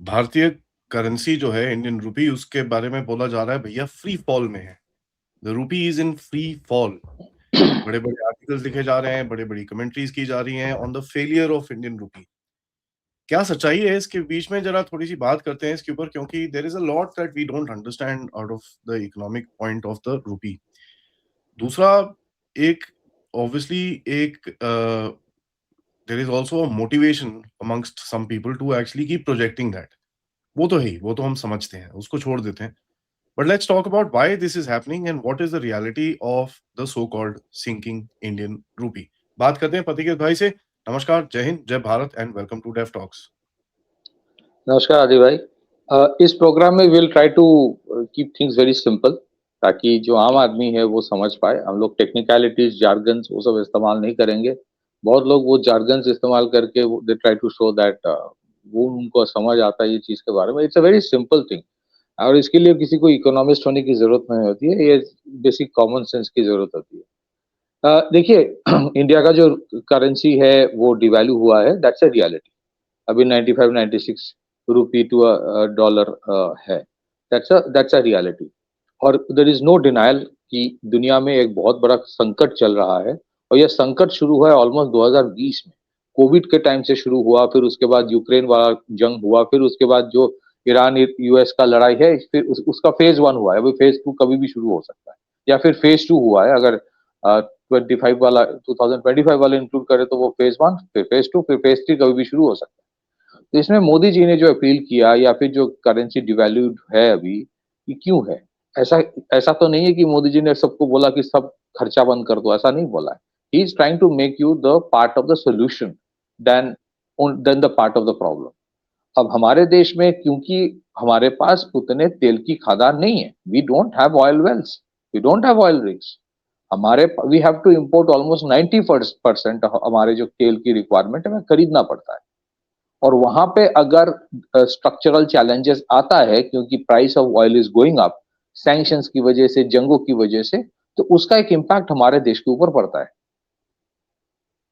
भारतीय करेंसी जो है इंडियन रूपी उसके बारे में बोला जा रहा है भैया फ्री फॉल में है। The rupee is in free fall. बड़े-बड़े आर्टिकल्स लिखे जा रहे हैं, बड़ी-बड़ी कमेंट्रीज की जा रही हैं on the failure of Indian rupee. क्या सच्चाई है इसके बीच में जरा थोड़ी-सी बात करते हैं इसके ऊपर क्योंकि there is a lot that we don't understand out of the economic point of the rupee. दूसरा एक ऑब्वियसली एक there is also a motivation amongst some people to actually keep projecting that. वो तो है ही, वो तो हम समझते हैं, उसको छोड़ देते हैं। But let's talk about why this is happening and what is the reality of the so-called sinking Indian rupee. बात करते हैं पथिकेत भाई से। नमस्कार, जय हिंद, जय Bharat and welcome to def talks. नमस्कार आदि भाई। इस प्रोग्राम में will try to keep things very simple ताकि जो आम आदमी है वो समझ पाए। हम लोग टेक्निकलिटीज जार्गन्स वो सब इस्तेमाल नहीं करेंगे। बहुत लोग वो जार्गन्स इस्तेमाल करके they try to show that वो उनको समझ आता है ये चीज के बारे में। It's a very simple thing और इसके लिए किसी को इकोनॉमिस्ट होने की जरूरत नहीं होती है। ये बेसिक कॉमन सेंस की जरूरत होती है। देखिए इंडिया का जो करेंसी है वो डिवैल्यू हुआ है, दैट्स अ रियलिटी। अभी 95 96 रुपी टू डॉलर है। दैट्स अ रियलिटी और देयर इज नो डिनायल कि दुनिया में एक बहुत बड़ा संकट चल रहा है और यह संकट शुरू हुआ है ऑलमोस्ट 2020 में। कोविड के टाइम से शुरू हुआ, फिर उसके बाद यूक्रेन वाला जंग हुआ, फिर उसके बाद जो ईरान यूएस का लड़ाई है, फिर उसका फेज 1 हुआ है। अभी फेज 2 कभी भी शुरू हो सकता है या फिर फेज 2 हुआ है। अगर 25 वाला 2025 वाला इंक्लूड करे तो वो फेज 1, फिर फेज 2, फिर फेज 3 कभी भी शुरू हो सकता है। तो इसमें मोदी जी ने जो अपील किया या फिर जो करेंसी डिवैल्यूड है अभी, ये क्यों है? ऐसा ऐसा तो नहीं है कि मोदी जी ने सबको बोला कि सब खर्चा बंद कर दो, ऐसा नहीं बोला है। He is trying to make you the part of the solution then then the part of the problem. अब हमारे देश में क्योंकि हमारे पास उतने तेल की खदान नहीं है, we don't have oil wells, we don't have oil rigs. हमारे we have to import almost 90% हमारे जो तेल की रिक्वायरमेंट है हमें खरीदना पड़ता है। और वहां पे अगर स्ट्रक्चरल चैलेंजेस आता है क्योंकि price of oil is going up, sanctions की वजह से, जंगों की वजह से, तो उसका एक इम्पैक्ट हमारे देश के ऊपर पड़ता है।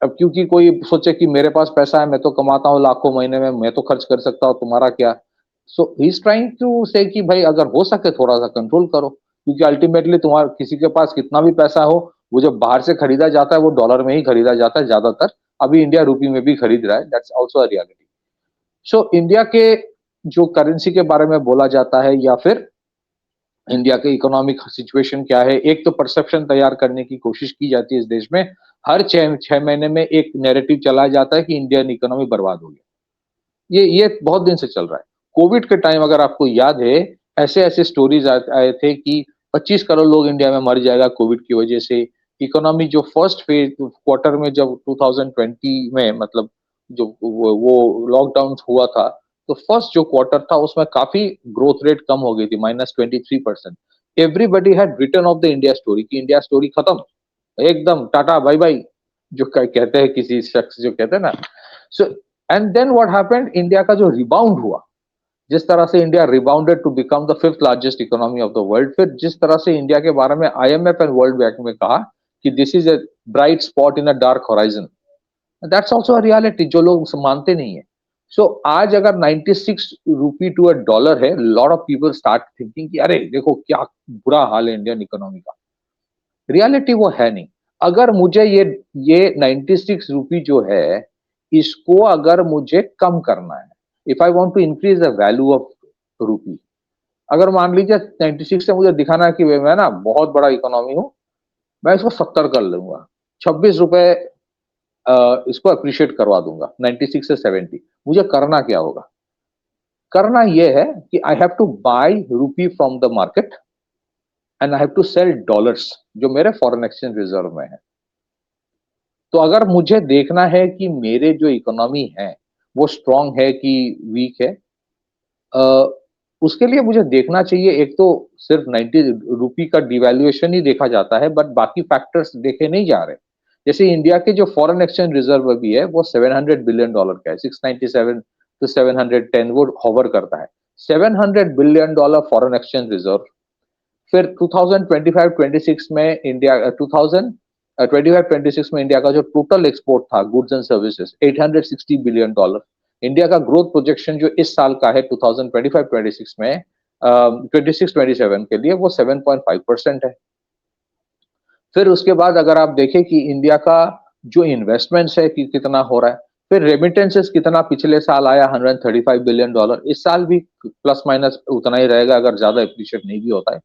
अब क्योंकि कोई सोचे कि मेरे पास पैसा है, मैं तो कमाता हूँ लाखों महीने में, मैं तो खर्च कर सकता हूँ, तुम्हारा क्या। सो ही इज ट्राइंग टू से कि भाई अगर हो सके थोड़ा सा कंट्रोल करो, क्योंकि अल्टीमेटली तुम्हारा किसी के पास कितना भी पैसा हो, वो जब बाहर से खरीदा जाता है वो डॉलर में ही खरीदा जाता है ज्यादातर। अभी इंडिया रुपी में भी खरीद रहा है, that's also a reality. So India के जो करेंसी के बारे में बोला जाता है या फिर इंडिया के इकोनॉमिक सिचुएशन क्या है, एक तो परसेप्शन तैयार करने की कोशिश की जाती है इस देश में। हर छह महीने में एक नैरेटिव चलाया जाता है कि इंडियन इकोनॉमी बर्बाद हो गया। ये बहुत दिन से चल रहा है। कोविड के टाइम अगर आपको याद है, ऐसे ऐसे स्टोरीज आए थे कि 25 करोड़ लोग इंडिया में मर जाएगा कोविड की वजह से। इकोनॉमी जो फर्स्ट फेज क्वार्टर में जब 2020 में मतलब जो वो लॉकडाउन हुआ था, तो फर्स्ट जो क्वार्टर था उसमें काफी ग्रोथ रेट कम हो गई थी, -23%। Everybody had return of the India story कि इंडिया स्टोरी खत्म, एकदम टाटा बाय बाय, जो कहते हैं किसी शख्स जो कहते हैं ना। So and then what happened, India का जो रिबाउंड हुआ, जिस तरह से India rebounded to become the 5th largest economy of the world, फिर जिस तरह से इंडिया के बारे में आईएमएफ एंड वर्ल्ड बैंक में कहा कि this is a bright spot in a dark horizon, that's also a reality जो लोग मानते नहीं है। सो आज अगर 96 रुपी टू अ डॉलर है, lot of people start thinking कि अरे देखो क्या बुरा हाल है इंडियन इकोनॉमी का। रियलिटी वो है नहीं। अगर मुझे ये 96 रुपी जो है, इसको अगर मुझे कम करना है, if I want to increase the value of rupee, अगर मान लीजिए 96 से मुझे दिखाना है कि मैं ना बहुत बड़ा इकोनॉमी हूं, मैं इसको 70 कर लूंगा, 26 रुपए इसको अप्रिशिएट करवा दूंगा 96 से 70। मुझे करना क्या होगा? करना यह है कि I have to buy rupee from the market and I have to sell dollars जो मेरे फॉरेन एक्सचेंज रिजर्व में है। तो अगर मुझे देखना है कि मेरे जो इकोनॉमी है वो स्ट्रांग है कि वीक है, अ, उसके लिए मुझे देखना चाहिए, एक तो सिर्फ 90 रुपी का डिवैल्यूएशन ही देखा जाता है, बट बाकी फैक्टर्स देखे नहीं जा रहे। जैसे इंडिया के जो फॉरेन एक्सचेंज रिजर्व भी है वो $700 बिलियन का है, 697 to 710 वो होवर करता है। $700 बिलियन फॉरेन एक्सचेंज रिजर्व। फिर 2025-26 में इंडिया 2025-26 में इंडिया का जो टोटल एक्सपोर्ट था goods and services $860 billion. India का ग्रोथ प्रोजेक्शन जो इस साल का है 2025-26 में 26-27 के लिए वो 7.5% है। फिर उसके बाद अगर आप देखें कि इंडिया का जो इन्वेस्टमेंट्स है कि कितना हो रहा है, फिर रेमिटेंसेस कितना पिछले साल आया $135 बिलियन, इस साल भी प्लस माइनस उतना ही रहेगा अगर ज्यादा एप्रिशिएट नहीं भी होता है।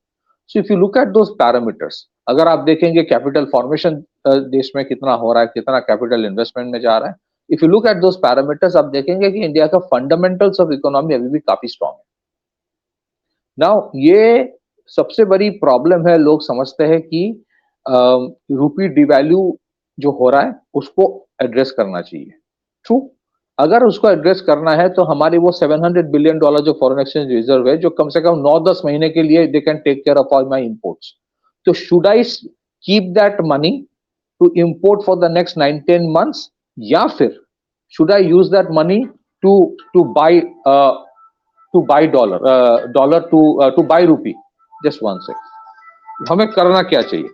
So if you look at those parameters, अगर आप देखेंगे कैपिटल फॉर्मेशन देश में कितना हो रहा है, कितना कैपिटल इन्वेस्टमेंट में जा रहा है, if you look at those parameters आप देखेंगे कि इंडिया का फंडामेंटल्स ऑफ इकोनॉमी अभी भी काफी स्ट्रांग है। नाउ ये सबसे बड़ी प्रॉब्लम है, लोग समझते हैं कि रूपी डिवैल्यू जो हो रहा है उसको एड्रेस करना चाहिए। ट्रू, अगर उसको एड्रेस करना है तो हमारी वो $700 बिलियन जो फॉरेन एक्सचेंज रिजर्व है, जो कम से कम 9-10 महीने के लिए they can take care of all my imports, तो should I keep that money to import for the next 9-10 months, या फिर should I use that money to buy dollar to buy rupee? Just one second, हमें करना क्या चाहिए?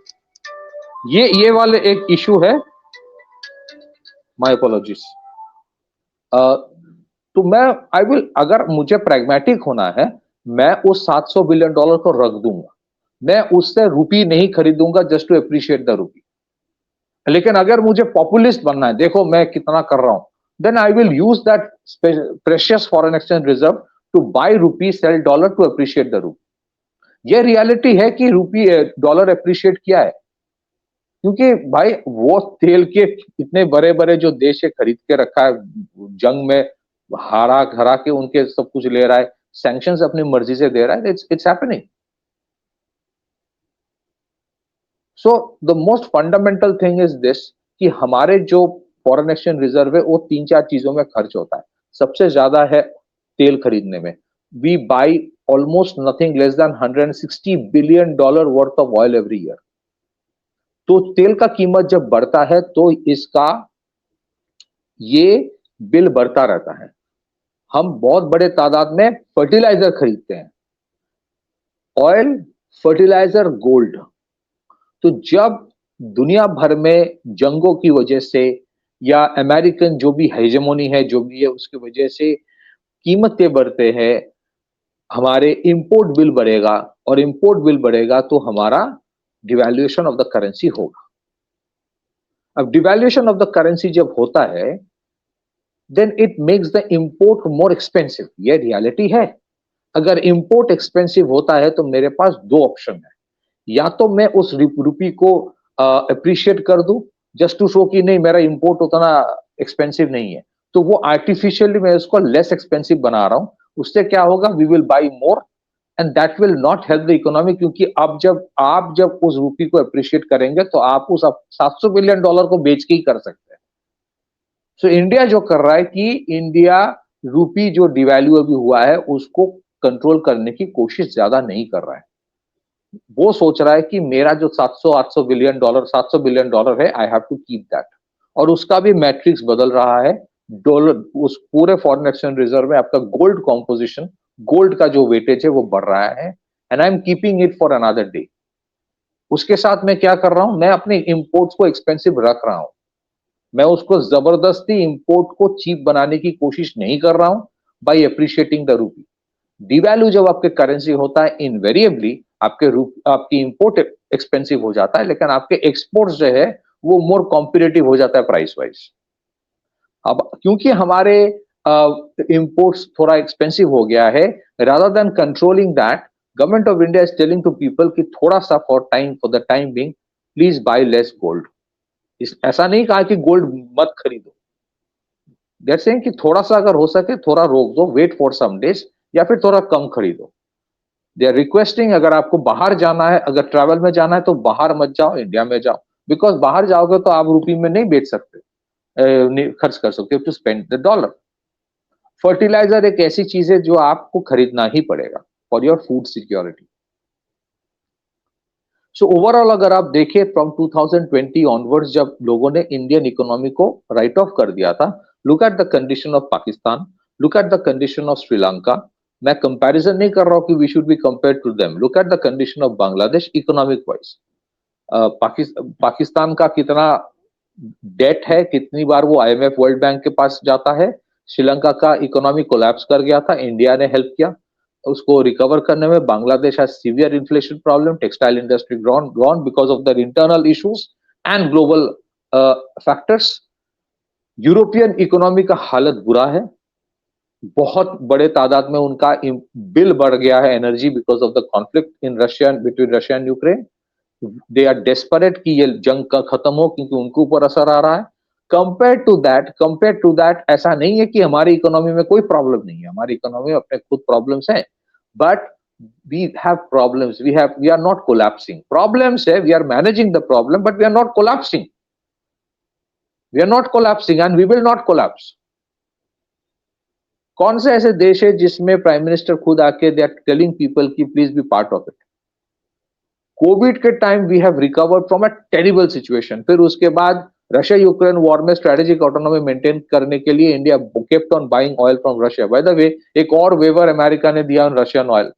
ये वाले एक इशू है। My apologies. तो मैं अगर मुझे प्रैग्मेटिक होना है, मैं उस $700 बिलियन को रख दूंगा, मैं उससे रूपी नहीं खरीदूंगा just to appreciate the rupee. लेकिन अगर मुझे पॉपुलिस्ट बनना है, देखो मैं कितना कर रहा हूं, then I will use that precious foreign exchange reserve to buy rupee, sell dollar to appreciate the rupee. ये रियलिटी है कि रूपी डॉलर अप्रिशिएट किया है, क्योंकि भाई वो तेल के इतने बड़े बड़े जो देश है खरीद के रखा है, जंग में हरा के उनके सब कुछ ले रहा है, सैंक्शंस अपनी मर्जी से दे रहा है, it's happening. So the most fundamental thing is this कि हमारे जो फॉरेन एक्सचेंज रिजर्व है वो 3-4 चीजों में खर्च होता है। सबसे ज्यादा है तेल खरीदने में। We buy almost nothing less than $160 billion worth of oil every year. तो तेल का कीमत जब बढ़ता है तो इसका ये बिल बढ़ता रहता है। हम बहुत बड़े तादाद में फर्टिलाइजर खरीदते हैं, ऑयल, फर्टिलाइजर, गोल्ड। तो जब दुनिया भर में जंगों की वजह से या अमेरिकन जो भी हेजेमोनी है जो भी है उसकी वजह से कीमतें बढ़ते हैं, हमारे इंपोर्ट बिल बढ़ेगा, और इंपोर्ट बिल बढ़ेगा तो हमारा डिवैल्यूएशन ऑफ द करेंसी होगा। अब डिवैल्यूएशन ऑफ द करेंसी जब होता है, then it makes the import more expensive. ये रियलिटी है। अगर इंपोर्ट एक्सपेंसिव होता है तो मेरे पास दो ऑप्शन है, या तो मैं उस रूपी को अप्रिशिएट कर दूं जस्ट टू शो कि नहीं मेरा इंपोर्ट उतना एक्सपेंसिव नहीं है, तो वो आर्टिफिशियली मैं उसको लेस एक्सपेंसिव बना रहा हूं। उससे क्या होगा, we will buy more and that will not help the economy, क्योंकि अब आप जब उस रूपी को अप्रिशिएट करेंगे तो आप उस $700 बिलियन को बेच के ही कर सकते हैं। सो इंडिया जो कर रहा है कि इंडिया रूपी जो डिवैल्यू अभी हुआ है उसको कंट्रोल करने की कोशिश ज्यादा नहीं कर रहा है। वो सोच रहा है कि मेरा जो 700-800 बिलियन डॉलर 700 बिलियन डॉलर है, I have to keep that. और उसका भी मैट्रिक्स बदल रहा है। डॉलर उस पूरे फॉरेन एक्सचेंज रिजर्व में आपका गोल्ड कॉम्पोजिशन, गोल्ड का जो वेटेज है वो बढ़ रहा है, and I am keeping it for another day. उसके साथ मैं क्या कर रहा हूं, मैं अपने इंपोर्ट्स को एक्सपेंसिव रख रहा हूं। मैं उसको जबरदस्ती इंपोर्ट को चीप बनाने की कोशिश नहीं कर रहा हूं by appreciating the rupee. Devalue जब आपके करेंसी होता है, इनवेरिएबली आपकी इंपोर्ट एक्सपेंसिव हो जाता है, लेकिन आपके एक्सपोर्ट्स जो है वो मोर कॉम्पिटिटिव हो जाता है प्राइस वाइज। अब क्योंकि हमारे इंपोर्ट्स थोड़ा एक्सपेंसिव हो गया है, rather than controlling that, government of India is telling to people कि थोड़ा सा for the time being please buy less gold. ऐसा नहीं कहा कि गोल्ड मत खरीदो, दैट सेइंग कि थोड़ा सा अगर हो सके थोड़ा रोक दो, वेट फॉर सम डेज, या फिर थोड़ा कम खरीदो। दे आर रिक्वेस्टिंग, अगर आपको बाहर जाना है, अगर ट्रैवल में जाना है तो बाहर मत जाओ, इंडिया में जाओ, बिकॉज बाहर जाओगे तो आप रूपी में नहीं बेच सकते, खर्च कर सकते हो to spend the dollar. Fertiliser एक ऐसी चीज है जो आपको खरीदना ही पड़ेगा for your food security. So overall अगर आप देखें फ्रॉम 2020 ऑनवर्ड्स, जब लोगों ने इंडियन इकोनॉमी को राइट ऑफ कर दिया था, look at the condition of Pakistan, look at the condition of Sri Lanka. मैं कंपैरिजन नहीं कर रहा हूं कि we should be compared to them, look at the condition of Bangladesh economic wise. Pakistan का कितना डेट है, कितनी बार वो IMF वर्ल्ड बैंक के पास जाता है, श्रीलंका का इकोनॉमी कोलैप्स कर गया था, इंडिया ने हेल्प किया उसको रिकवर करने में. Bangladesh has severe inflation problem, textile industry gone because of their internal issues and global factors. European economy का हालत बुरा है, बहुत बड़े तादाद में उनका बिल बढ़ गया है energy because of the conflict in Russia between Russia and Ukraine. They are desperate कि ये जंग का खत्म हो क्योंकि उनके ऊपर असर आ रहा है. कंपेयर टू दैट ऐसा नहीं है कि हमारी इकोनॉमी में कोई प्रॉब्लम नहीं है, हमारी इकोनॉमी में अपने खुद प्रॉब्लम्स हैं, but we have problems, we are not collapsing. Problems है, we are managing the problem, but we are not collapsing. We are not collapsing and we will not collapse. कौन से ऐसे देश है जिसमें प्राइम मिनिस्टर खुद आके दे आर टेलिंग पीपल की please be part of it. Covid के time we have recovered from a terrible situation. फिर उसके बाद रशिया यूक्रेन वॉर में स्ट्रेटेजिक ऑटोनॉमी मेंटेन करने के लिए India kept on buying oil from Russia. By the way, एक और वेवर अमेरिका ने दिया ऑन रशियन ऑयल.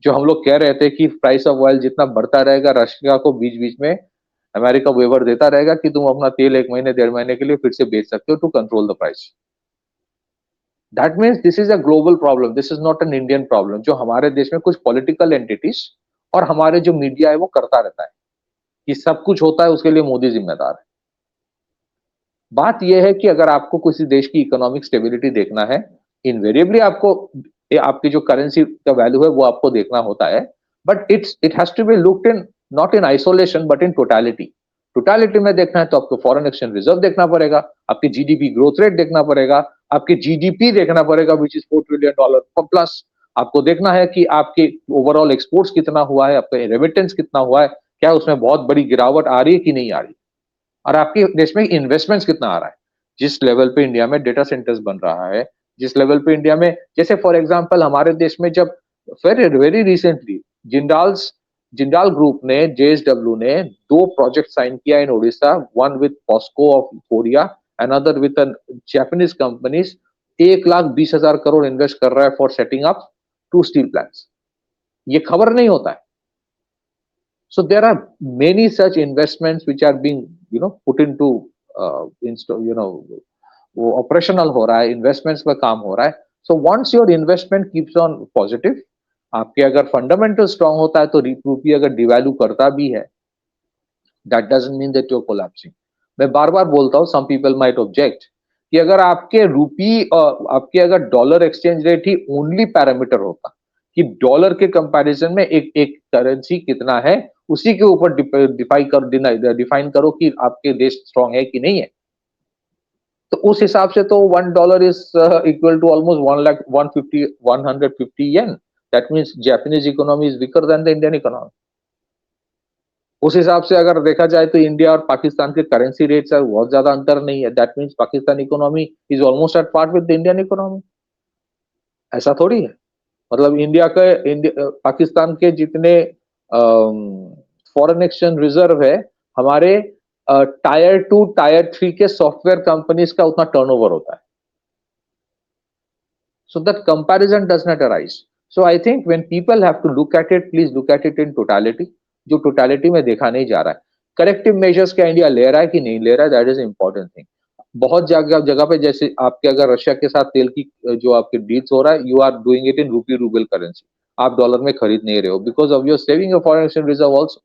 जो हम लोग कह रहे थे कि प्राइस ऑफ ऑयल जितना बढ़ता रहेगा, रशिया को बीच बीच में अमेरिका वेवर देता रहेगा कि तुम अपना तेल 1 महीने 1.5 महीने के लिए फिर से बेच सकते हो to control the price. That means this is a global problem, this is not an Indian problem. जो हमारे देश में कुछ पॉलिटिकल एंटिटीज और हमारे जो मीडिया है वो करता रहता है कि सब कुछ होता है उसके लिए मोदी जिम्मेदार है. बात यह है कि अगर आपको किसी देश की इकोनॉमिक स्टेबिलिटी देखना है, इनवेरिएबली आपको आपकी जो करेंसी का वैल्यू है वो आपको देखना होता है, but it has to be looked in not in isolation but in totality. Totality में देखना है तो आपको फॉरेन एक्सचेंज रिजर्व देखना पड़ेगा, आपके जीडीपी ग्रोथ रेट देखना पड़ेगा, आपके जीडीपी देखना पड़ेगा विच इज $4 ट्रिलियन प्लस. आपको देखना है कि आपके ओवरऑल एक्सपोर्ट्स कितना हुआ है, आपका रेमिटेंस कितना हुआ है, क्या उसमें बहुत बड़ी गिरावट आ रही है कि नहीं आ रही, और आपके देश में इन्वेस्टमेंट्स कितना आ रहा है. जिस लेवल पे इंडिया में डेटा सेंटर्स बन रहा है, जिस लेवल पे इंडिया में, जैसे फॉर एग्जांपल हमारे देश में जब वेरी रिसेंटली जिंदाल ग्रुप ने, जेएसडब्ल्यू ने 2 प्रोजेक्ट साइन किया in Odisha, one with POSCO of Korea, another with Japanese companies. 1,20,000 crore invest कर रहा है for setting up 2 steel plants. ये खबर नहीं होता है. So there are many such investments which are being, put into, वो operational हो रहा है, investments पे काम हो रहा है. So once your investment keeps on positive, आपके अगर fundamental strong होता है तो रूपी अगर devalue करता भी है, that doesn't mean that you're collapsing. मैं बार बार बोलता हूँ, some people might object कि अगर आपके रूपी आपके अगर डॉलर एक्सचेंज रेट ही ओनली पैरामीटर होता कि डॉलर के कंपैरिजन में एक करेंसी कितना है, उसी के ऊपर डिफाइन करो कि आपके देश स्ट्रांग है कि नहीं है, तो उस हिसाब से तो $1 is equal to almost 150 yen. That means Japanese economy is weaker than the Indian economy. उस हिसाब से अगर देखा जाए तो इंडिया और पाकिस्तान के करेंसी रेट्स है बहुत ज्यादा अंतर नहीं है. That means Pakistan economy is almost at par with the Indian economy. ऐसा थोड़ी है. मतलब पाकिस्तान के जितने फॉरेन एक्सचेंज रिजर्व है, हमारे टायर 2 टायर 3 के सॉफ्टवेयर कंपनीज का उतना टर्नओवर होता है. So that comparison does not arise. So I think when people have to look at it, please look at it in totality. जो टोटलिटी में देखा नहीं जा रहा है. करेक्टिव मेजर्स क्या इंडिया ले रहा है कि नहीं ले रहा है, दैट इज इंपॉर्टेंट थिंग. बहुत जगह पे जैसे आपके अगर रशिया के साथ तेल की जो आपके डील्स हो रहा है, you are doing it in rupee rouble currency. आप डॉलर में खरीद नहीं रहे हो because of your saving your foreign exchange reserve also.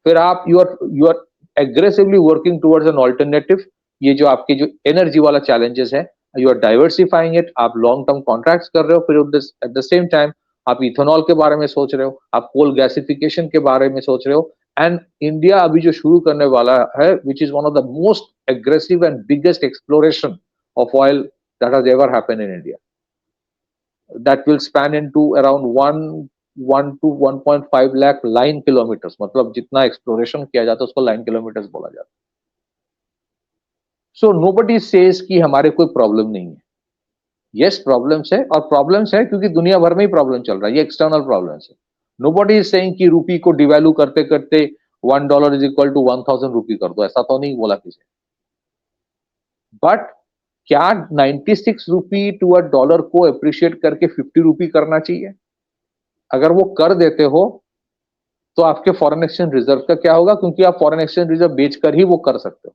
फिर आप you are aggressively working towards an alternative. ये जो आपके जो एनर्जी वाला चैलेंजेस है, यू आर डाइवर्सिफाइंग इट. आप लॉन्ग टर्म कॉन्ट्रैक्ट्स कर रहे हो, फिर एट द सेम टाइम आप इथेनॉल के बारे में सोच रहे हो, आप कोल गैसिफिकेशन के बारे में सोच रहे हो. एंड इंडिया अभी जो शुरू करने वाला है, which is one of the most aggressive and biggest exploration of oil that has ever happened in India. That will span into around 1 to 1.5 lakh line kilometers. मतलब जितना exploration किया जाता है उसको line kilometers बोला जाता है. So nobody says कि हमारे कोई problem नहीं है. Yes, problems है, और problems है क्योंकि दुनिया भर में ही problem चल रहा है. ये external problems है. Nobody is saying कि रूपी को devalue करते करते $1 is equal to 1,000 रूपी कर दो. ऐसा तो नहीं बोला किसी. बट क्या 96 रूपी टू अ डॉलर को अप्रिशिएट करके 50 रूपी करना चाहिए? अगर वो कर देते हो तो आपके फॉरेन एक्सचेंज रिजर्व का क्या होगा? क्योंकि आप फॉरेन एक्सचेंज रिजर्व बेचकर ही वो कर सकते हो,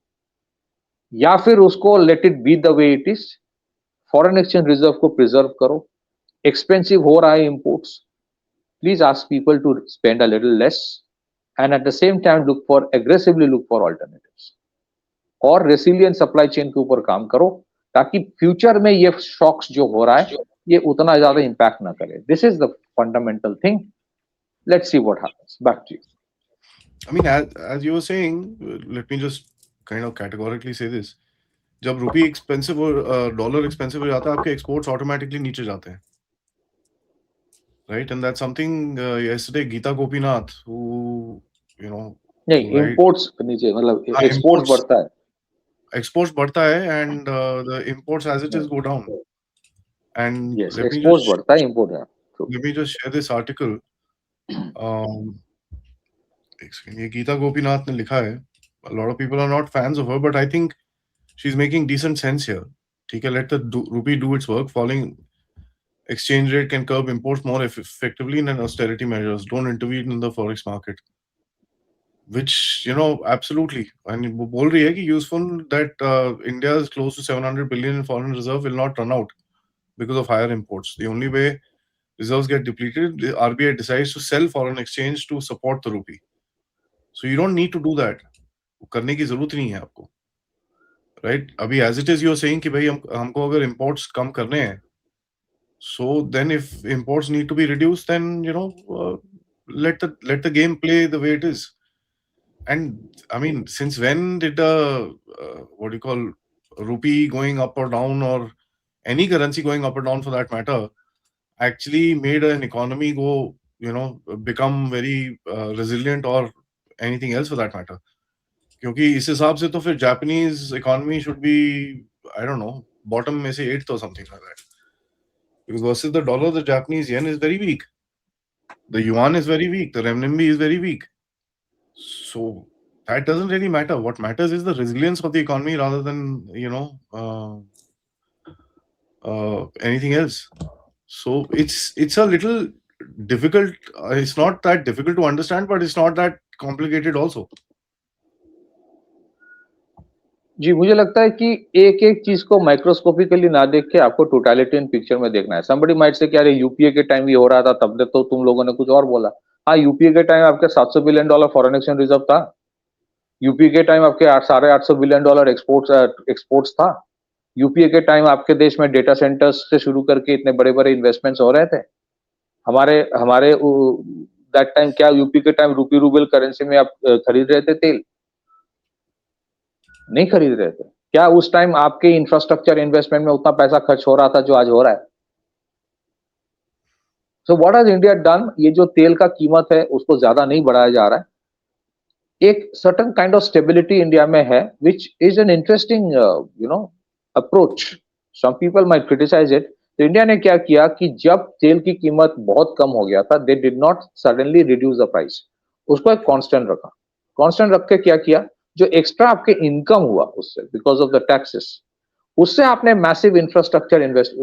या फिर उसको let it be the way it is. Foreign exchange reserve को प्रिजर्व करो, एक्सपेंसिव हो रहा है imports, please ask people to spend a little less and at the same time aggressively look for alternatives, और रेसिलियंट सप्लाई चेन के ऊपर काम करो ताकि फ्यूचर में ये शॉक्स जो हो रहा है ये उतना ज्यादा इंपैक्ट ना करे. This is the fundamental thing. Let's see what happens. Back to you. I mean, as you were saying, let me just kind of categorically say this. जब रुपी एक्सपेंसिव और डॉलर एक्सपेंसिव हो जाता है, आपके एक्सपोर्ट्स ऑटोमेटिकली नीचे जाते हैं, right? And that's something yesterday Geeta Gopinath, who you know, नहीं, इंपोर्ट्स नीचे मतलब एक्सपोर्ट्स बढ़ता है, exports बढ़ता है and the imports as it is go down. And yes, exports बढ़ता है, import है. Let me just share this article. ये गीता गोपीनाथ ने लिखा है. A lot of people are not fans of her, but I think she's making decent sense here. ठीक है, let the rupee do its work. Falling exchange rate can curb imports more effectively than austerity measures. Don't intervene in the forex market. Which, you know, absolutely. And वो बोल रही है कि useful that India's close to 700 billion in foreign reserve will not run out because of higher imports. The only way reserves get depleted, the RBI decides to sell foreign exchange to support the rupee. So you don't need to do that. करने की जरूरत नहीं है आपको, right? अभी as it is you're saying कि भाई हमको अगर imports कम करने हैं, so then if imports need to be reduced, then you know let the game play the way it is. And I mean, since when did what do you call rupee going up or down, or any currency going up or down for that matter, actually made an economy go, you know, become very resilient or anything else for that matter? क्योंकि इस हिसाब से तो फिर Japanese economy should be, I don't know, bottom में से 8th or something like that. Because versus the dollar, the Japanese yen is very weak. The yuan is very weak. The renminbi is very weak. So that doesn't really matter. What matters is the resilience of the economy rather than, you know, anything else. So it's a little difficult. It's not that difficult to understand, but it's not that complicated also. जी, मुझे लगता है कि एक एक चीज को microscopically ना देख के आपको टोटलिटी पिक्चर में देखना है. समबडी माइट से, अरे यूपीए के टाइम ये हो रहा था, तब तो तुम लोगों ने कुछ और बोला. हाँ, यूपीए के टाइम आपके $700 बिलियन फॉरेन एक्सचेंज रिजर्व था. यूपीए के टाइम आपके $850 बिलियन एक्सपोर्ट्स था. यूपीए के टाइम आपके देश में डेटा सेंटर्स से शुरू करके इतने बड़े बड़े इन्वेस्टमेंट्स हो रहे थे. हमारे दैट टाइम क्या यूपी के टाइम रूपी रूबल करेंसी में आप खरीद रहे थे तेल? नहीं खरीद रहे थे. क्या उस टाइम आपके इंफ्रास्ट्रक्चर इन्वेस्टमेंट में उतना पैसा खर्च हो रहा था जो आज हो रहा है? So what has India done? ये जो तेल का कीमत है उसको ज्यादा नहीं बढ़ाया जा रहा है. एक certain kind of stability India में है, which is an interesting you know approach. Some people might criticise it. तो इंडिया ने क्या किया कि जब तेल की कीमत बहुत कम हो गया था, they did not suddenly reduce the price. उसको एक कांस्टेंट रखा. कांस्टेंट रख के क्या किया? जो एक्स्ट्रा आपके इनकम हुआ उससे, बिकॉज ऑफ द टैक्सेस, उससे आपने मैसिव इंफ्रास्ट्रक्चर इन्वेस्ट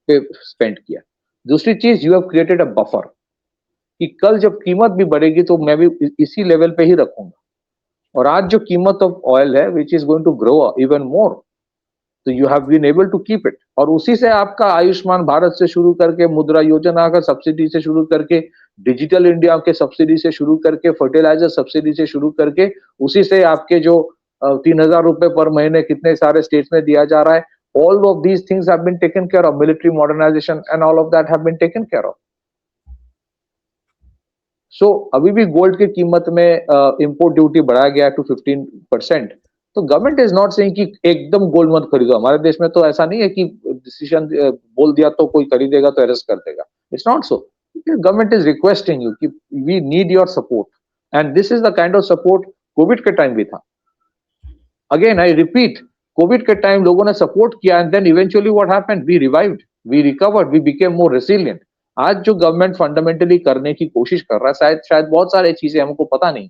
पे स्पेंड किया. दूसरी चीज, you have created a buffer कि कल जब कीमत भी बढ़ेगी तो मैं भी इसी लेवल पे ही रखूंगा. और आज जो कीमत ऑफ ऑयल है, which is going to grow even more, तो you have been able to keep it. और उसी से आपका आयुष्मान भारत से शुरू करके, मुद्रा योजना का सब्सिडी से शुरू करके, डिजिटल इंडिया के सब्सिडी से शुरू करके, फर्टिलाइजर सब्सिडी से शुरू करके, उसी से आपके जो 3,000 रुपए पर महीने कितने सारे स्टेट्स में दिया जा रहा है. All of these things have been taken care of. Military modernisation and all of that have been taken care of. So अभी भी गोल्ड की कीमत में इंपोर्ट ड्यूटी बढ़ाया गया टू 15%. तो गवर्नमेंट इज नॉट सेइंग कि एकदम गोल्ड मत खरीदो. हमारे देश में तो ऐसा नहीं है कि डिसीजन बोल दिया तो कोई खरीदेगा तो अरेस्ट कर देगा. It's not so. Government is requesting you कि we need your support, and this is the kind of support covid के टाइम भी था. अगेन आई रिपीट, कोविड के टाइम लोगों ने सपोर्ट किया, and then eventually what happened? We revived, we recovered, we became more resilient. आज जो government fundamentally करने की कोशिश कर रहा है, शायद बहुत सारी चीजें हमको पता नहीं.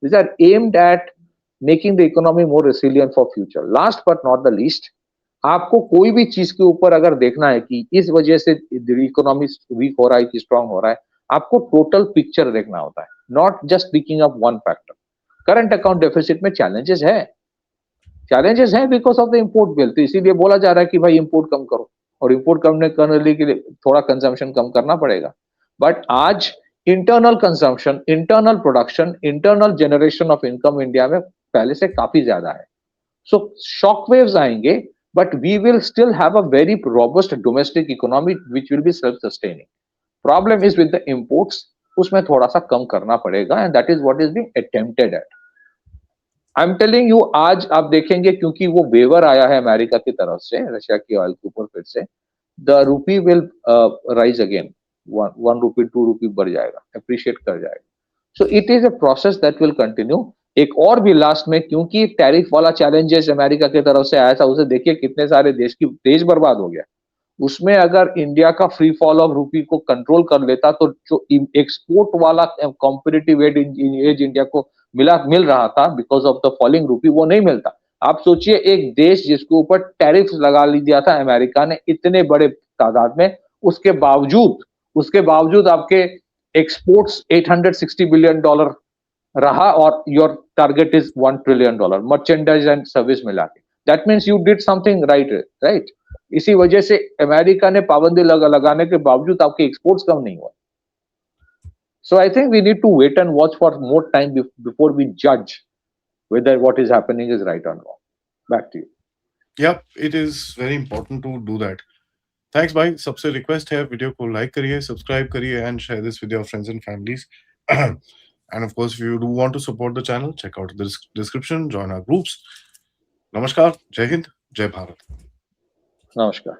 These are aimed at making the economy more resilient for future. Last but not the least, आपको कोई भी चीज के ऊपर अगर देखना है कि इस वजह से इकोनॉमी वीक हो रहा है कि स्ट्रांग हो रहा है, आपको टोटल पिक्चर देखना होता है, not just speaking of one factor. Current account deficit में चैलेंजेस है because of the import bill. तो इसीलिए बोला जा रहा है कि भाई इंपोर्ट कम करो. और इंपोर्ट करने के लिए थोड़ा कंजम्पशन कम करना पड़ेगा। बट आज internal consumption, internal production, internal generation of income India में पहले से काफी ज्यादा है। सो शॉक वेव्स आएंगे, but we will still have a very robust domestic economy which will be self sustaining. Problem is with the imports, उसमें थोड़ा सा कम करना पड़ेगा, and that is what is being attempted at. I am telling you, आज आप देखेंगे क्योंकि वो वेवर आया है अमेरिका की तरफ से रशिया की ऑयल के ऊपर, फिर से the rupee will rise again, 1 रुपी 2 रुपी बढ़ जाएगा, अप्रिशिएट कर जाएगा। So it is a process that will continue. एक और भी लास्ट में, क्योंकि टैरिफ वाला चैलेंजेस अमेरिका की तरफ से आया था, उसे देखिए कितने सारे देश बर्बाद हो गया। उसमें अगर इंडिया का फ्री फॉल ऑफ रूपी को कंट्रोल कर लेता तो जो एक्सपोर्ट वाला कॉम्पिटिटिव एज इंडिया को मिल रहा था बिकॉज ऑफ द फॉलिंग रूपी, वो नहीं मिलता। आप सोचिए, एक देश जिसके ऊपर टैरिफ लगा दिया था अमेरिका ने इतने बड़े तादाद में, उसके बावजूद आपके एक्सपोर्ट्स $860 बिलियन रहा, और your target is $1 trillion merchandise and service मिला के। That means you did something right. इसी वजह से अमेरिका ने पाबंदी लगाने के बावजूद आपके एक्सपोर्ट्स कम नहीं हुआ। So I think we need to wait and watch for more time before we judge whether what is happening is right or wrong. Back to you. Yeah, it is very important to do that. Thanks भाई, सबसे request है video को like करिए, subscribe करिए and share this with your friends and families. And of course, if you do want to support the channel, check out the description, join our groups. Namaskar, Jai Hind, Jai Bharat. Namaskar.